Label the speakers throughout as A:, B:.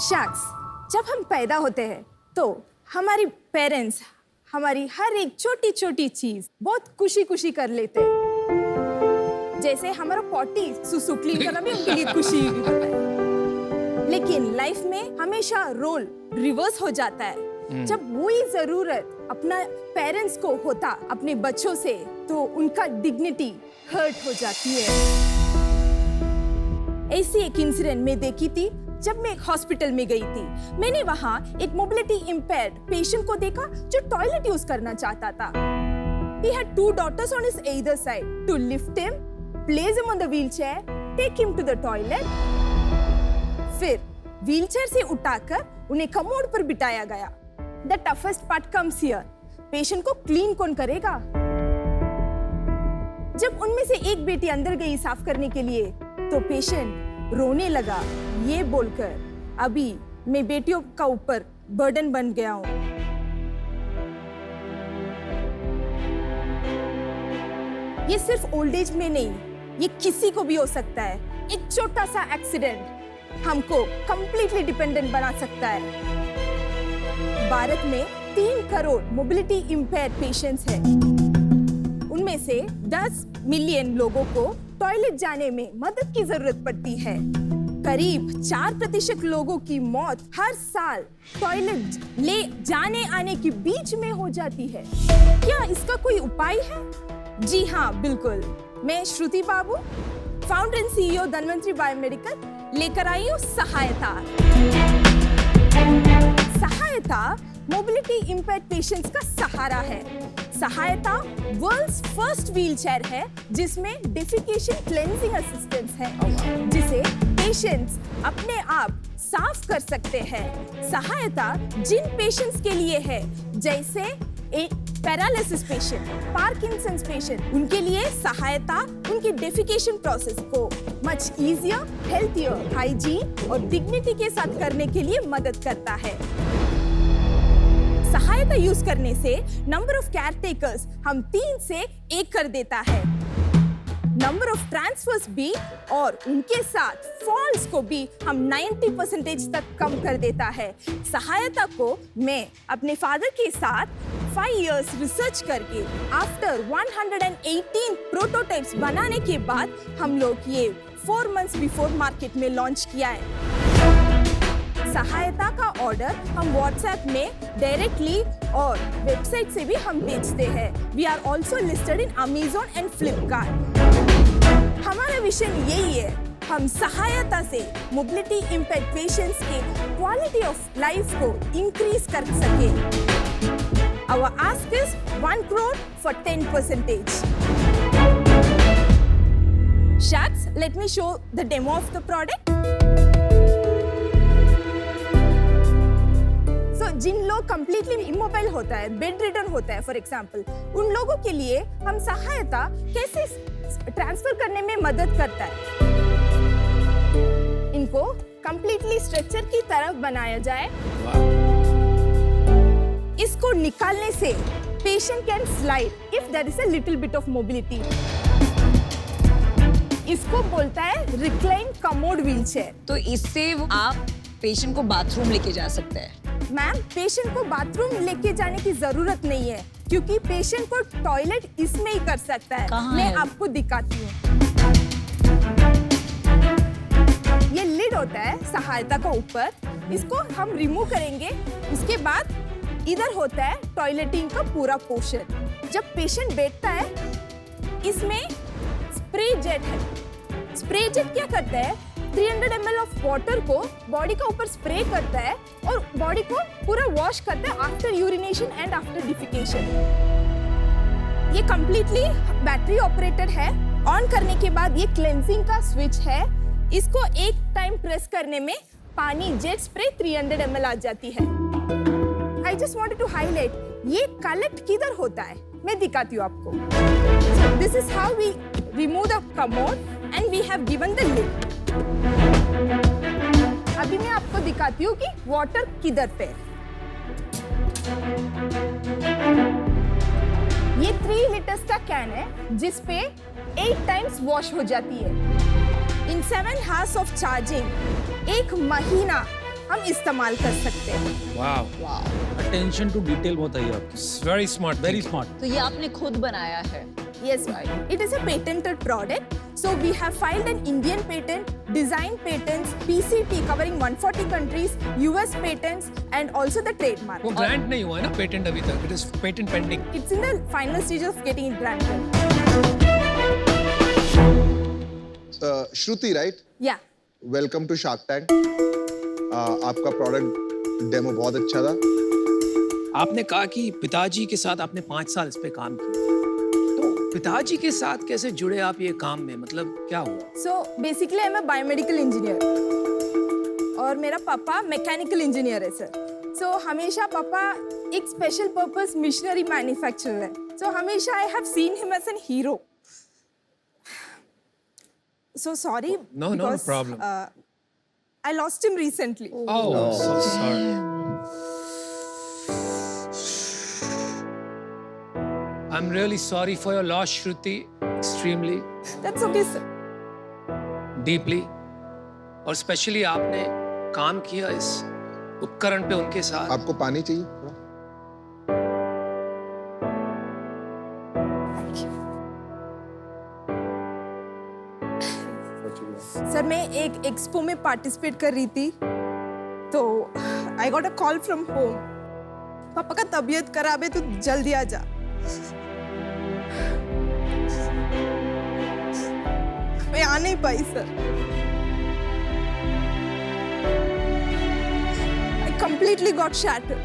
A: शख्स जब हम पैदा होते हैं तो हमारी पेरेंट्स हमारी हर एक छोटी छोटी चीज बहुत खुशी खुशी कर लेते हैं। जैसे हमारा पॉटी सुसु क्लीन करना भी उनके लिए खुशी भी होता है। लेकिन लाइफ में हमेशा रोल रिवर्स हो जाता है। जब वही जरूरत अपना पेरेंट्स को होता अपने बच्चों से, तो उनका डिग्निटी हर्ट हो जाती है। ऐसी एक इंसिडेंट में देखी थी जब मैं एक हॉस्पिटल में गई थी। मैंने वहां एक मोबिलिटी इम्पेयर्ड पेशेंट को देखा जो टॉयलेट यूज करना चाहता था। He had 2 daughters on his either side. To lift him, place him on the wheelchair, take him to the toilet. फिर व्हीलचेयर से उठाकर उन्हें कमोड पर बिठाया गया। The toughest part comes here. Patient को क्लीन कौन करेगा? जब उनमें से एक बेटी अंदर गई साफ करने के लिए, तो पेशेंट रोने लगा ये बोलकर, अभी मैं बेटियों का ऊपर बर्डन बन गया हूं। ये सिर्फ ओल्ड एज में नहीं, ये किसी को भी हो सकता है। एक छोटा सा एक्सीडेंट हमको कंप्लीटली डिपेंडेंट बना सकता है। भारत में 3 करोड़ मोबिलिटी इम्पेयर्ड पेशेंट्स हैं। उनमें से 10 मिलियन लोगों को टॉयलेट जाने में मदद की जरूरत पड़ती है। करीब 4% लोगों की मौत हर साल टॉयलेट ले जाने आने के बीच में हो जाती है। क्या इसका कोई उपाय है? जी हाँ, बिल्कुल। मैं Shruti Babu, founder and CEO Dhanvantari Biomedical, लेकर आई हूँ सहायता। सहायता मोबिलिटी इम्पेयर्ड पेशेंट्स का सहारा है। सहायता वर्ल्ड्स फर्स्ट व्हीलचेयर है जिसमें डेफिकेशन क्लेंजिंग असिस्टेंस है, जिसे पेशेंट्स अपने आप साफ कर सकते हैं। सहायता जिन पेशेंट्स के लिए है, जैसे एक पैरालिसिस पेशेंट, पार्किंसंस पेशेंट, उनके लिए सहायता उनकी डेफिकेशन प्रोसेस को मच इजियर, हेल्थियर, हाइजीन और डिग्निटी के साथ करने के लिए मदद करता है। सहायता यूज करने से नंबर ऑफ केयर टेकर्स हम 3 से 1 कर देता है। नंबर ऑफ ट्रांसफर्स भी और उनके साथ फॉल्स को भी हम 90% तक कम कर देता है। सहायता को मैं अपने फादर के साथ 5 इयर्स रिसर्च करके आफ्टर 118 प्रोटोटाइप्स बनाने के बाद हम लोग ये 4 मंथ्स बिफोर मार्केट में लॉन्च किया है। सहायता का ऑर्डर हम व्हाट्सएप में डायरेक्टली और वेबसाइट से भी हम बेचते हैं। We are also listed in Amazon and Flipkart. हमारा विजन यही है, हम सहायता से मोबिलिटी इम्पेयर्ड पेशेंट्स के क्वालिटी ऑफ लाइफ को इंक्रीज कर सके। Our ask is 1 crore for 10%. Shaks, let me show the demo of the product. जिन लोग कंप्लीटली इमोबाइल होता है, बेड रिडन होता है फॉर एग्जांपल, उन लोगों के लिए हम सहायता कैसे ट्रांसफर करने में मदद करता है। इनको कंप्लीटली स्ट्रेचर की तरफ बनाया जाए। इसको निकालने से patient can slide if there is a little bit of mobility. इसको बोलता है रिक्लाइन कमोड व्हीलचेयर।
B: तो इससे आप पेशेंट को बाथरूम लेके जा सकते हैं।
A: मैम, पेशेंट को बाथरूम लेके जाने की जरूरत नहीं है, क्योंकि पेशेंट को टॉयलेट इसमें ही कर सकता है। मैं आपको दिखाती हूँ। ये लिड होता है सहायता का ऊपर, इसको हम रिमूव करेंगे। उसके बाद इधर होता है टॉयलेटिंग का पूरा पोर्शन। जब पेशेंट बैठता है, इसमें स्प्रे जेट है। स्प्रे जेट क्या करता है? 300 ml ऑफ वाटर को बॉडी का ऊपर स्प्रे करता है और बॉडी को पूरा वॉश करता है after urination and after defecation. ये कंप्लीटली बैटरी ऑपरेटेड है। ऑन करने के बाद ये क्लेंजिंग का स्विच है। इसको एक टाइम प्रेस करने में पानी जेट स्प्रे 300 ml आ जाती है। I just wanted to highlight ये कलेक्ट किधर होता है, मैं दिखाती हूँ आपको। This is how we remove the commode and we have given the lid. अभी मैं आपको दिखाती हूँ कि वाटर किधर पे। ये 3 लीटर्स का कैन है जिस पे 8 टाइम्स वॉश हो जाती है। इन 7 hours ऑफ चार्जिंग 1 महीना हम इस्तेमाल कर सकते हैं।
C: वाओ,
D: अटेंशन टू डिटेल बहुत है आपकी,
C: वेरी स्मार्ट,
D: वेरी स्मार्ट।
B: तो ये आपने खुद बनाया है?
A: Yes, it is a patented product. So we have filed an Indian patent, design patents, PCT covering 140 countries, US patents, and also the trademark.
C: वो ग्रांट नहीं हुआ है ना पेटेंट अभी तक, it is patent pending.
A: It's in the final stage of getting it granted.
E: Shruti, right?
A: Yeah.
E: Welcome to Shark Tank. आपका product demo बहुत अच्छा था।
C: आपने कहा कि पिताजी के साथ आपने 5 साल इस पे काम किया, तो पिताजी के साथ कैसे जुड़े आप ये काम में, मतलब क्या हुआ?
A: So basically I'm a biomedical engineer. और मेरा पापा मैकेनिकल इंजीनियर है सर। So हमेशा पापा एक स्पेशल पर्पस मिशनरी मैन्युफैक्चरर है। So हमेशा I have seen him as a hero. So sorry.
C: No
A: because,
C: problem.
A: I lost him recently.
C: Oh, so sorry. I'm really sorry for your loss, Shruti. Extremely,
A: That's okay sir.
C: deeply. और specially आपने काम किया इस उपकरण पे उनके साथ।
E: आपको पानी चाहिए?
A: सर मैं एक एक्सपो में पार्टिसिपेट कर रही थी, तो I got a call from home, पापा का तबीयत खराब है, तू जल्दी आ जा। मैं आ नहीं पाई sir. I completely got shattered.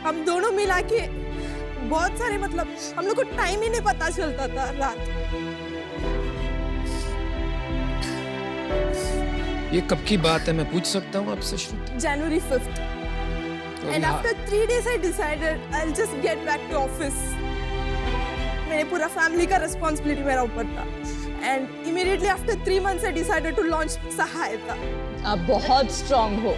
A: हम दोनों मिला के बहुत सारे, मतलब हम लोग को टाइम ही नहीं पता चलता था रात।
C: ये कब की बात है, मैं पूछ सकता हूँ आपसे श्रुति?
A: January 5th. And after 3 days I decided I'll just get back to office. मेरे पूरा फैमिली का रिस्पॉन्सिबिलिटी मेरा ऊपर था। And immediately after 3 months I decided to launch सहायता।
B: आप बहुत स्ट्रांग हो।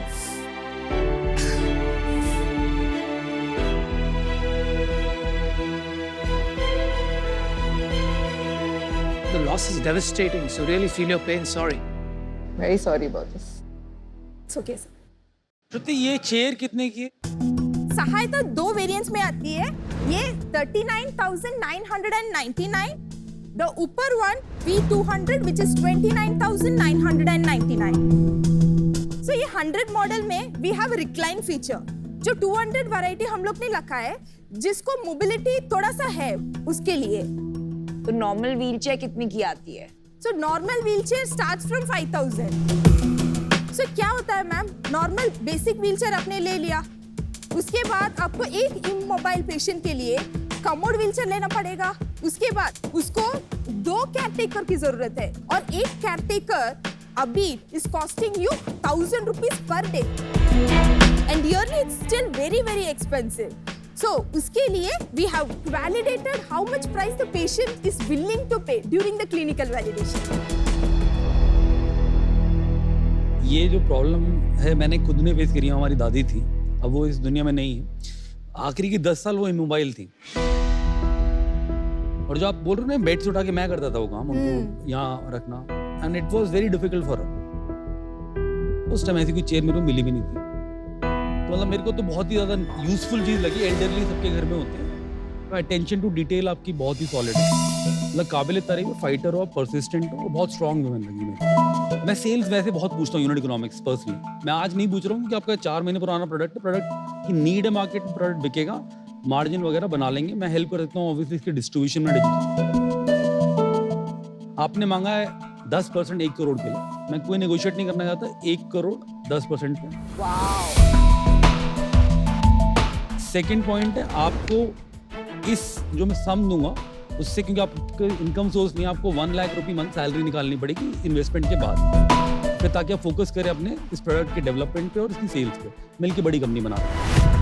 C: The loss is devastating, so really feel your pain. Sorry.
B: Very sorry about this.
A: It's okay sir।
D: श्रुति, ये चेयर कितने की है?
A: सहायता 2 वेरिएंट्स में आती है। ये 39,999। The ऊपर one V200 which is 29,999। So ये 100 मॉडल में we have recline feature। जो 200 वैरायटी हम लोग ने रखा है, जिसको मोबिलिटी थोड़ा सा है उसके लिए।
B: तो नॉर्मल व्हीलचेयर कितने की आती है?
A: So normal wheelchair starts from 5,000। So क्या होता है मैम, नॉर्मल बेसिक व्हीलचेयर आपने ले लिया, उसके बाद आपको एक इमोबाइल पेशेंट के लिए कमोड व्हीलचेयर लेना पड़ेगा। उसके बाद उसको 2 केयरटेकर की जरूरत है, और एक केयरटेकर अभी is costing you 1,000 rupees per day, and yearly it's still very very expensive. So उसके लिए we have validated how much price the patient is willing to pay during the clinical validation.
D: ये जो problem है मैंने खुद ने face करी है। हमारी दादी थी, अब वो इस दुनिया में नहीं है। आखिरी की 10 साल वो इमोबाइल थी, और जो आप बोल रहे हो ना, बेड से उठा के मैं करता था वो काम, उनको यहाँ रखना, and it was very difficult for her. उस टाइम ऐसी कोई चेयर मेरे को मिली भी नहीं थी, तो मतलब मेरे को तो बहुत ही ज़्यादा यूजफुल चीज़ लगी। एल्डरली सबके घर में होते हैं, तो अटेंशन टू डिटेल आपकी बहुत ही सॉलिड है, मतलब काबिल तारीफ। फाइटर हो, परसिस्टेंट हो, बहुत स्ट्रॉन्ग वुमेन लगी मेरे। मैं सेल्स वैसे बहुत पूछता हूँ यूनिट इकोनॉमिक्स पर्सनली। मैं आज नहीं पूछ रहा हूँ कि आपका 4 महीने पुराना प्रोडक्ट है, प्रोडक्ट की नीड है मार्केट में, प्रोडक्ट बिकेगा, मार्जिन वगैरह बना लेंगे, मैं हेल्प कर सकता हूँ ऑब्वियसली इसके डिस्ट्रीब्यूशन में। आपने मांगा है 10% 1 करोड़ के लिए, मैं कोई नेगोशिएट नहीं करना चाहता। 1 करोड़ 10% पे। सेकेंड पॉइंट है, आपको इस जो मैं सम दूंगा उससे, क्योंकि आपका इनकम सोर्स नहीं है, आपको 1 लाख रुपये मंथ सैलरी निकालनी पड़ेगी इन्वेस्टमेंट के बाद, फिर ताकि आप फोकस करें अपने इस प्रोडक्ट के डेवलपमेंट पे और इसकी सेल्स पे, मिलके बड़ी कंपनी बना रहे हैं।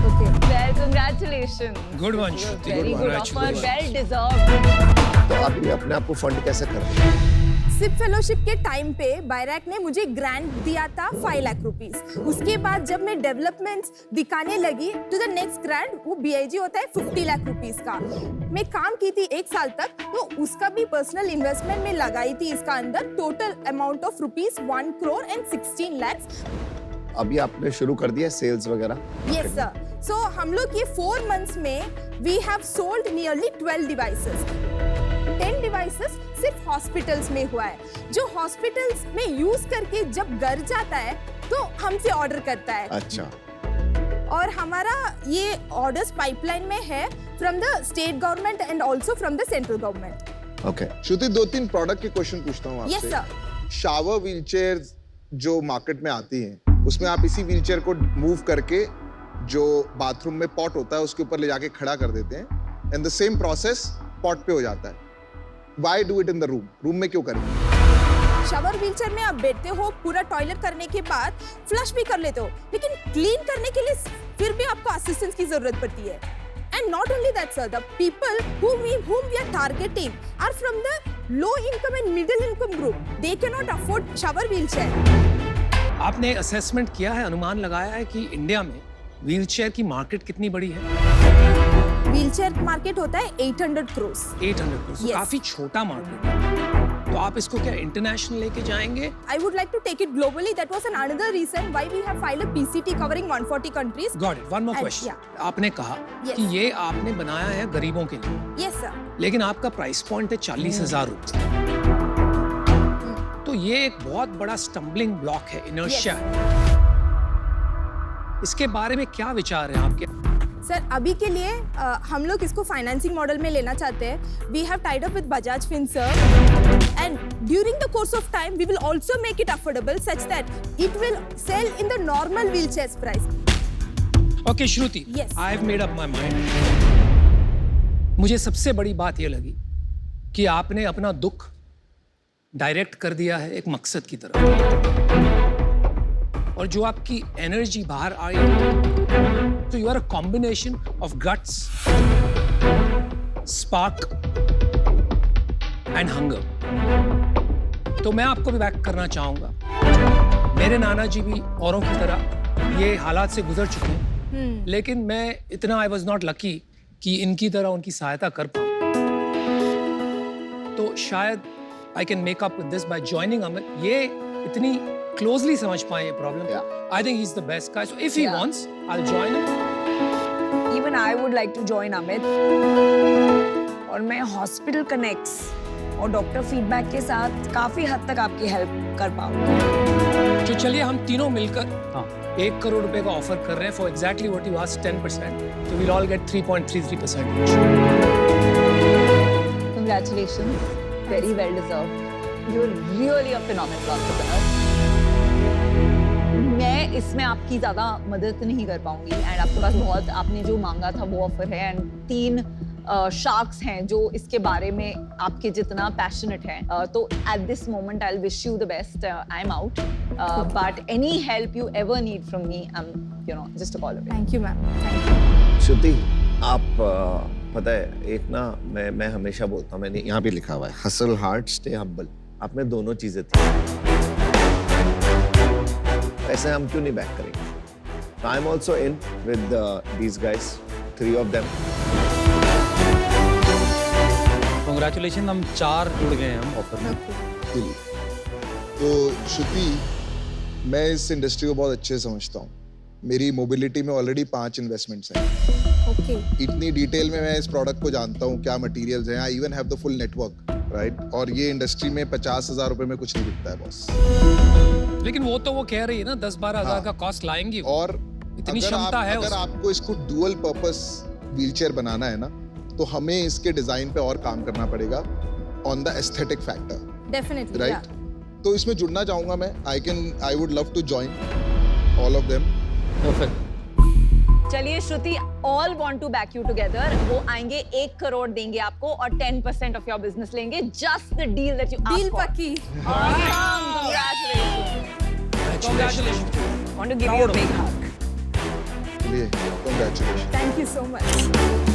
A: Okay.
B: Well, congratulations.
C: Good one, Shruti.
B: Very good offer,
C: Congratulations.
B: well deserved.
E: तो अभी अपने आप को फंड कैसे करें?
A: सिप फेलोशिप के टाइम पे बायरैक ने मुझे ग्रांट दिया था 5 लाख रुपीस। उसके बाद जब मैं डेवलपमेंट्स दिखाने लगी, तो द नेक्स्ट ग्रांट वो BIG होता है 50 लाख रुपीस का। मैं काम की थी 1 साल तक, तो उसका भी पर्सनल इन्वेस्टमेंट में लगाई थी इसका अंदर total amount of rupees 1 crore and 16 lakhs।
F: अभी आपने शुरू कर दिया सेल्स वगैरह?
A: Yes sir. सो हम लोग ये 4 months में we have sold nearly 12 devices. 10 devices सिर्फ हॉस्पिटल्स में हुआ है, जो हॉस्पिटल्स में यूज करके जब घर जाता है तो हमसे ऑर्डर करता है।
F: अच्छा।
A: और हमारा ये ऑर्डर्स पाइपलाइन में है from the state government and also from the central government.
F: Okay.
E: Shruti 2-3 product के क्वेश्चन पूछता हूँ आपसे।
A: Yes sir.
E: शावर व्हीलचेयर जो मार्केट में आती हैं, उसमें आप इसी व्हीलचेयर को मूव करके जो बाथरूम में पॉट होता है उसके ऊपर ले जाके खड़ा कर देते हैं and the same process pot पे हो जाता है। Why do it in the room? Room में क्यों करें?
A: शावर व्हीलचेयर में आप बैठते हो, पूरा टॉयलेट करने के बाद फ्लश भी कर लेते हो, लेकिन क्लीन करने के लिए फिर भी आपको असिस्टेंस की जरूरत पड़ती है। And not only that sir, the people whom we are targeting are from the low income and middle income group. They cannot afford shower wheelchair.
C: आपने असेसमेंट किया है, अनुमान लगाया है कि इंडिया में व्हीलचेयर की मार्केट कितनी बड़ी है?
A: व्हीलचेयर मार्केट होता है 800 crores.
C: 800 crores,
A: Yes.
C: काफी छोटा मार्केट है। तो आप इसको क्या इंटरनेशनल लेके जाएंगे?
A: I would like to take it globally. That was another reason why we have filed a PCT covering 140 countries.
C: Got it. One more
A: And-
C: question.
A: yeah.
C: आपने कहा
A: Yes.
C: कि ये आपने बनाया है गरीबों के लिए,
A: Yes sir.
C: लेकिन आपका प्राइस पॉइंट है 40,000 रुपए। तो ये एक बहुत बड़ा स्टम्बलिंग ब्लॉक है, इनर्शिया है। इसके बारे में क्या विचार है आपके?
A: सर अभी के लिए हम लोग इसको फाइनेंसिंग मॉडल में लेना चाहते हैं। We have tied up with Bajaj Finserv and during the course of time we will also make it affordable such that it will sell in the normal wheelchairs price.
C: Okay Shruti,
A: Yes.
C: I have made up my mind. मुझे सबसे बड़ी बात ये लगी कि आपने अपना दुख डायरेक्ट कर दिया है एक मकसद की तरफ, और जो आपकी एनर्जी बाहर आई, तो you are a combination of guts, spark and hunger. तो मैं आपको भी बैक करना चाहूंगा। मेरे नाना जी भी औरों की तरह ये हालात से गुजर चुके हैं, लेकिन मैं इतना आई वॉज नॉट लकी कि इनकी तरह उनकी सहायता कर पाऊं। तो शायद I can make up with this by joining Amit. ये इतनी क्लोजली समझ पाए ये problem. I think he is the best guy, so if he wants I will join him.
B: Even I would like to join Amit, और मैं hospital connects और doctor feedback के साथ काफी हद तक आपकी हेल्प कर पाऊंगी।
C: तो चलिए हम तीनों मिलकर
D: हाँ।
C: 1 करोड़ रुपए का ऑफर कर रहे हैं for exactly what you asked, 10%। तो we'll all get 3.33%।
B: Congratulations, very well deserved. You're really a phenomenal entrepreneur. मैं इसमें आपकी ज्यादा मदद नहीं कर पाऊंगी, एंड आपके पास बहुत, आपने जो मांगा था वो ऑफर है, एंड 3 शार्क्स हैं जो इसके बारे में आपके जितना पैशनेट हैं। तो at this moment I will wish you the best. I am out, but any help you ever need from me, I am you know just a call away.
A: Thank you ma'am, thank you.
F: Shruti, आप पता है एक ना, मैं हमेशा बोलता हूँ, मैंने यहाँ भी लिखा हुआ है, हसल हार्ड स्टे हम्बल। आप में दोनों चीजें थी। ऐसे हम क्यों नहीं बैक करेंगे? I am also in with these guys, 3 of them.
D: Congratulation, हम 4 जुड़ गए हैं हम ऑफर में।
E: दिल्ली। तो श्रुति, मैं इस इंडस्ट्री को बहुत अच्छे से समझता हूँ। मेरी मोबिलिटी में ऑलरेडी 5 इन्वेस्टमेंट्स हैं।
A: ओके।
E: इतनी डिटेल में मैं इस प्रोडक्ट को जानता हूँ, क्या मटेरियल्स हैं। I even have the full network, right? और ये इंडस्ट्री में 50,000 रुपए में कुछ नहीं बिकता है बॉस।
C: लेकिन वो तो वो कह रही है ना 10-12 हजार का कॉस्ट लाएंगी वो।
E: और
C: इतनी
E: अगर
C: क्षमता है
E: अगर
C: उसमें।
E: आपको इसको डुअल पर्पस व्हीलचेयर बनाना है ना, तो हमें इसके डिजाइन पे और काम करना पड़ेगा on the aesthetic factor,
A: definitely,
E: right? तो इसमें जुड़ना चाहूंगा मैं। I would love to join all of them.
D: Perfect.
B: चलिए Shruti, all want to back you together. वो आएंगे, 1 करोड़ देंगे आपको और 10% ऑफ योर बिजनेस लेंगे। Just the deal that you asked
A: deal
B: for.
A: पक्की।
B: Congratulations. Want to give you a big hug.
E: चलिए, congratulations.
A: Thank you so much.